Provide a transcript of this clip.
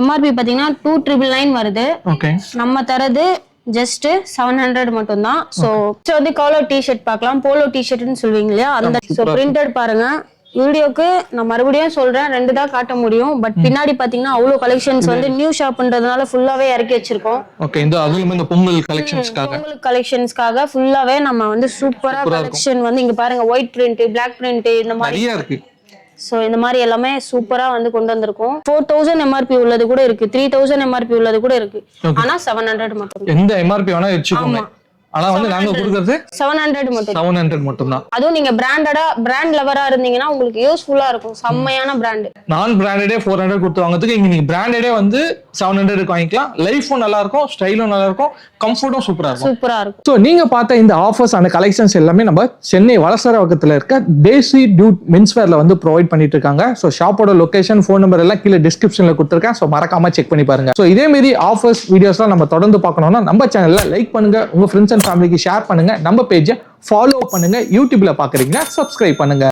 MRP பாத்தீங்கன்னா 2999 வருது. Okay. நம்ம தரது ஜஸ்ட் 700 மட்டும் தான். சோ வந்து காலர் டி-ஷர்ட் பார்க்கலாம். போலோ டி-ஷர்ட்னு சொல்வீங்க இல்லையா, அந்த பிரிண்டட் பாருங்க. வீடியோக்கு நான் மறுபடியும் சொல்றேன், 2 தான் காட்ட முடியும். பட் பின்னாடி பாத்தீங்கன்னா அவ்வளவு கலெக்ஷன்ஸ் வந்து நியூ ஷாப்ன்றதுனால ஃபுல்லாவே இறக்கி வச்சிருக்கோம். ஓகே. இந்த பொங்கல் கலெக்ஷன்ஸ்க்காக ஃபுல்லாவே நம்ம வந்து சூப்பரா கலெக்ஷன் வந்து இங்க பாருங்க, ஒயிட் பிரிண்ட், பிளாக் பிரிண்ட், இந்த மாதிரி நிறைய இருக்கு. சோ இந்த மாதிரி எல்லாமே சூப்பரா வந்து கொண்டு வந்திருக்கோம். 4000 எம்ஆர்பி உள்ளது கூட இருக்கு, 3000 எம்ஆர்பி உள்ளது கூட இருக்கு. ஆனா 700 மட்டும். எந்த எம்ஆர்பி வேணா வச்சுக்கோங்க. ஆனா வந்து நாங்க கொடுக்கிறது 700 மட்டும். 700 மட்டும் தான். அதுவும் நீங்க பிராண்ட் லவரா இருந்தீங்கன்னா உங்களுக்கு யூஸ்ஃபுல்லா இருக்கும். செம்மையான பிராண்ட். நான் பிராண்டடே 400 கொடுத்து வாங்குறதுக்கு இங்க நீங்க பிராண்டடே வந்து 700 வாங்கிக்கலாம். லைஃபும் நல்லா இருக்கும், ஸ்டைலும் நல்லா இருக்கும், கம்ஃபர்ட்டும் சூப்பரா இருக்கும். ஸோ நீங்க பார்த்த இந்த ஆஃபர்ஸ் அண்ட் கலெக்ஷன்ஸ் எல்லாமே நம்ம சென்னை வலசரவாக்கத்துல இருக்க தேசி டியூட் மென்ஸ்வேர்ல வந்து ப்ரொவைட் பண்ணிட்டு இருக்காங்க. ஸோ ஷாப்போட லொகேஷன், ஃபோன் நம்பர் எல்லாம் கீழே டிஸ்கிரிப்ஷன்ல கொடுத்துருக்கேன். ஸோ மறக்காம செக் பண்ணி பாருங்க. ஸோ இதே மாதிரி ஆஃபர்ஸ் வீடியோஸ்லாம் நம்ம தொடர்ந்து பார்க்கணும்னா நம்ம சேனல்ல லைக் பண்ணுங்க, உங்க ஃப்ரெண்ட்ஸ் அண்ட் ஃபேமிலிக்கு ஷேர் பண்ணுங்க, நம்ம பேஜை ஃபாலோ பண்ணுங்க, யூடியூப்ல பாக்குறீங்கன்னா சப்ஸ்கிரைப் பண்ணுங்க.